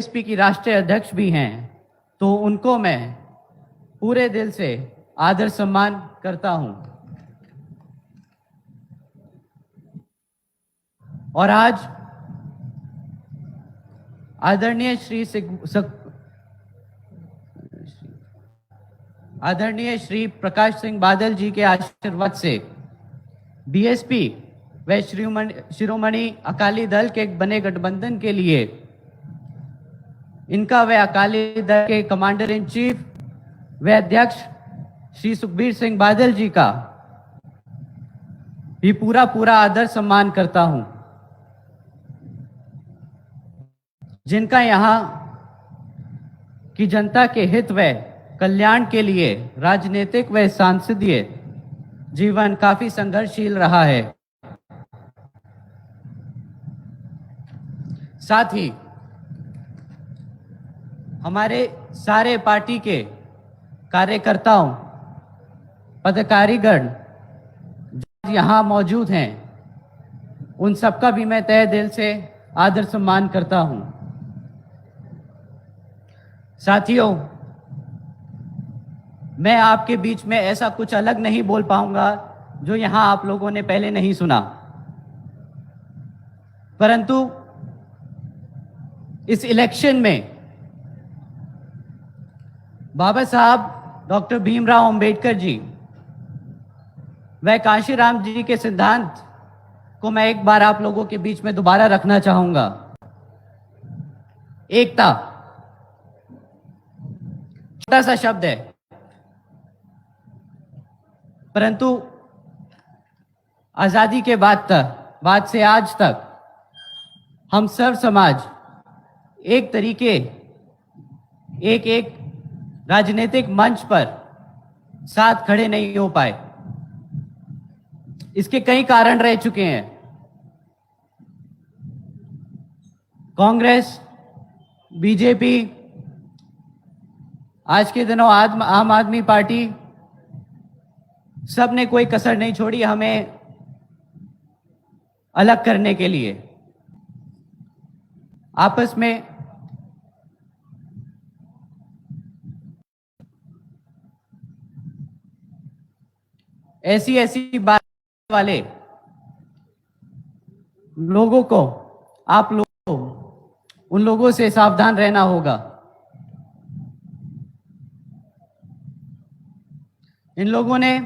BSP की राष्ट्रीय अध्यक्ष भी हैं, तो उनको मैं पूरे दिल से आदर सम्मान करता हूं। और आज आदरणीय श्री प्रकाश सिंह बादल जी के आशीर्वाद से बीएसपी व शिरोमणि अकाली दल के बने गठबंधन के लिए इनका व अकाली दल के कमांडर इन चीफ व अध्यक्ष श्री सुखबीर सिंह बादल जी का भी पूरा आदर सम्मान करता हूं, जिनका यहां की जनता के हित व कल्याण के लिए राजनीतिक व सांसदीय जीवन काफी संघर्षशील रहा है। साथ ही हमारे सारे पार्टी के कार्यकर्ताओं, पदाधिकारीगण जो यहाँ मौजूद हैं, उन सबका भी मैं तहे दिल से आदर सम्मान करता हूं। साथियों, मैं आपके बीच में ऐसा कुछ अलग नहीं बोल पाऊंगा जो यहां आप लोगों ने पहले नहीं सुना, परंतु इस इलेक्शन में बाबा साहब डॉक्टर भीमराव अंबेडकर जी व कांशीराम जी के सिद्धांत को मैं एक बार आप लोगों के बीच में दोबारा रखना चाहूंगा। एकता छोटा सा शब्द है, परंतु आजादी के बाद से आज तक हम सर्व समाज एक तरीके एक राजनीतिक मंच पर साथ खड़े नहीं हो पाए। इसके कई कारण रह चुके हैं। कांग्रेस, बीजेपी, आज के दिनों आम आदमी पार्टी, सब ने कोई कसर नहीं छोड़ी हमें अलग करने के लिए। आपस में ऐसी बात वाले लोगों को, आप लोगों को उन लोगों से सावधान रहना होगा। इन लोगों ने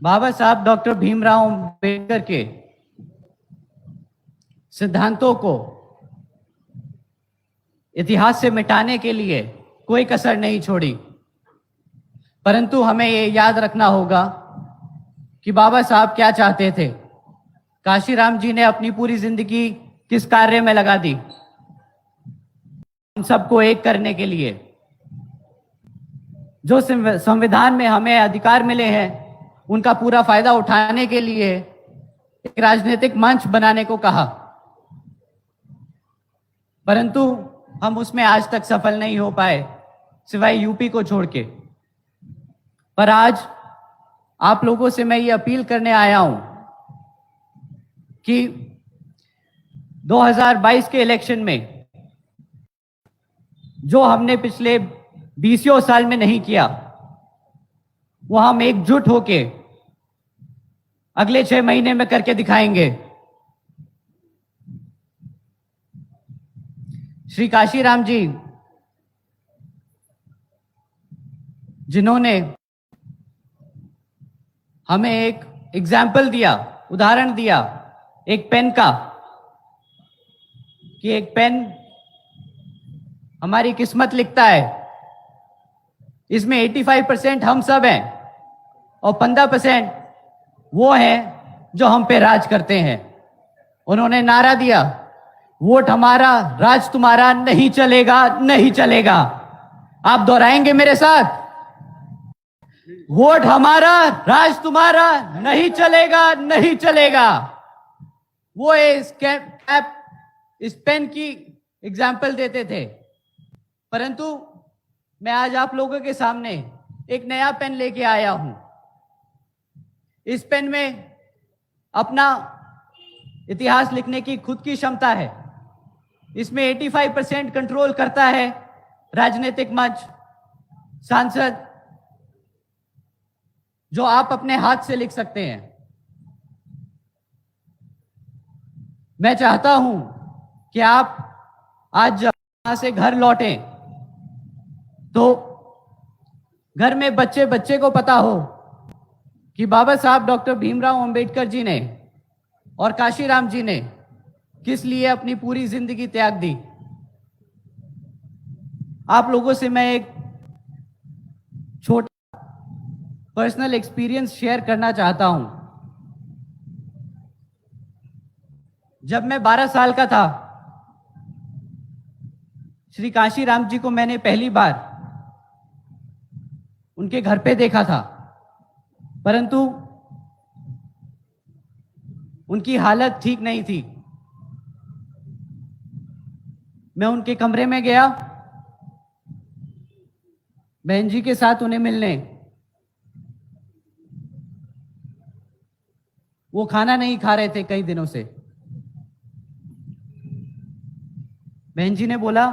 बाबा साहब डॉक्टर भीमराव अंबेडकर के सिद्धांतों को इतिहास से मिटाने के लिए कोई कसर नहीं छोड़ी, परंतु हमें ये याद रखना होगा कि बाबा साहब क्या चाहते थे। कांशीराम जी ने अपनी पूरी जिंदगी किस कार्य में लगा दी? हम सबको एक करने के लिए। जो संविधान में हमें अधिकार मिले हैं, उनका पूरा फायदा उठाने के लिए एक राजनीतिक मंच बनाने को कहा, परंतु हम उसमें आज तक सफल नहीं हो पाए, सिवाय यूपी को छोड़ के। पर आज आप लोगों से मैं ये अपील करने आया हूं कि 2022 के इलेक्शन में जो हमने पिछले 20 साल में नहीं किया, वो हम एकजुट होके अगले 6 महीने में करके दिखाएंगे। श्री कांशीराम जी, जिन्होंने हमें एक एग्जाम्पल दिया, उदाहरण दिया एक पेन का, कि एक पेन हमारी किस्मत लिखता है। इसमें 85% हम सब हैं और 15% वो हैं जो हम पे राज करते हैं। उन्होंने नारा दिया, वोट हमारा राज तुम्हारा, नहीं चलेगा, नहीं चलेगा। आप दोहराएंगे मेरे साथ? वोट हमारा राज तुम्हारा, नहीं चलेगा, नहीं चलेगा। वो इस पेन की एग्जाम्पल देते थे, परंतु मैं आज आप लोगों के सामने एक नया पेन लेके आया हूं। इस पेन में अपना इतिहास लिखने की खुद की क्षमता है। इसमें 85% कंट्रोल करता है राजनीतिक मंच, सांसद, जो आप अपने हाथ से लिख सकते हैं। मैं चाहता हूं कि आप आज जब यहां से घर लौटें तो घर में बच्चे बच्चे को पता हो कि बाबा साहब डॉक्टर भीमराव अंबेडकर जी ने और काशीराम जी ने किस लिए अपनी पूरी जिंदगी त्याग दी। आप लोगों से मैं एक छोटा पर्सनल एक्सपीरियंस शेयर करना चाहता हूं। जब मैं 12 साल का था, श्री काशीराम जी को मैंने पहली बार उनके घर पे देखा था, परंतु उनकी हालत ठीक नहीं थी। मैं उनके कमरे में गया बहन जी के साथ उन्हें मिलने। वो खाना नहीं खा रहे थे कई दिनों से। बहन जी ने बोला,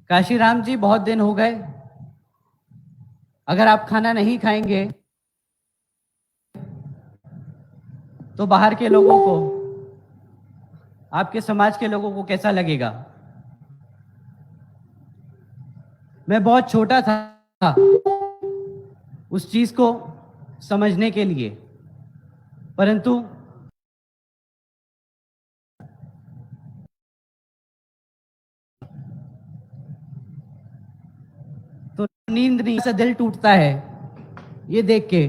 काशीराम जी बहुत दिन हो गए, अगर आप खाना नहीं खाएंगे तो बाहर के लोगों को, आपके समाज के लोगों को कैसा लगेगा। मैं बहुत छोटा था उस चीज को समझने के लिए, परंतु तो नींद नहीं से दिल टूटता है ये देख के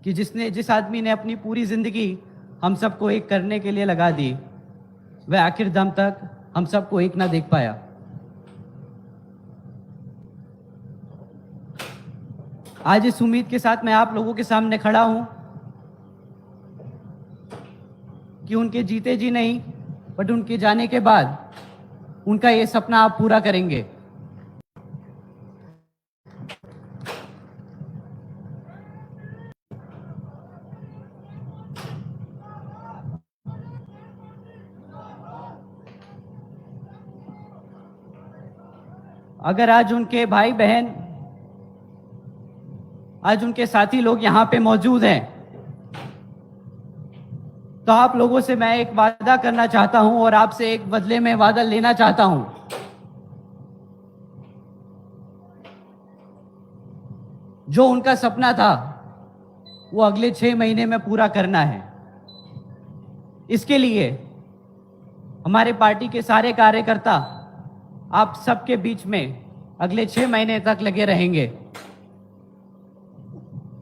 कि जिस आदमी ने अपनी पूरी जिंदगी हम सबको एक करने के लिए लगा दी, वह आखिर दम तक हम सबको एक ना देख पाया। आज इस उम्मीद के साथ मैं आप लोगों के सामने खड़ा हूं कि उनके जीते जी नहीं, बट उनके जाने के बाद उनका ये सपना आप पूरा करेंगे। अगर आज उनके भाई बहन, आज उनके साथी लोग यहां पे मौजूद हैं, तो आप लोगों से मैं एक वादा करना चाहता हूं और आपसे एक बदले में वादा लेना चाहता हूं। जो उनका सपना था वो अगले 6 महीने में पूरा करना है। इसके लिए हमारे पार्टी के सारे कार्यकर्ता आप सबके बीच में अगले 6 महीने तक लगे रहेंगे।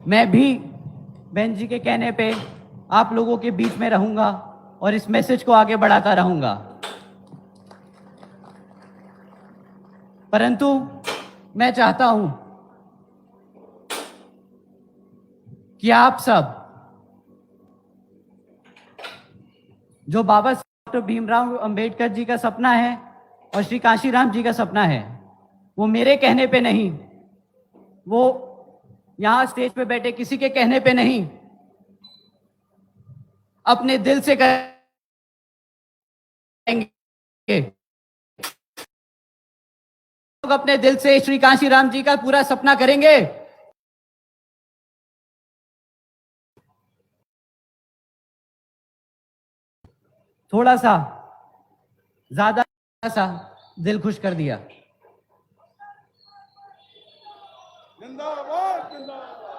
मैं भी बहन जी के कहने पे आप लोगों के बीच में रहूंगा और इस मैसेज को आगे बढ़ाता रहूंगा। परंतु मैं चाहता हूं कि आप सब, जो बाबा साहब भीमराव अंबेडकर जी का सपना है और श्री काशीराम जी का सपना है, वो मेरे कहने पे नहीं, वो यहां स्टेज पे बैठे किसी के कहने पे नहीं, अपने दिल से करेंगे। लोग अपने दिल से श्री काशीराम जी का पूरा सपना करेंगे। थोड़ा सा ज्यादा सा दिल खुश कर दिया। जिंदाबाद जिंदाबाद।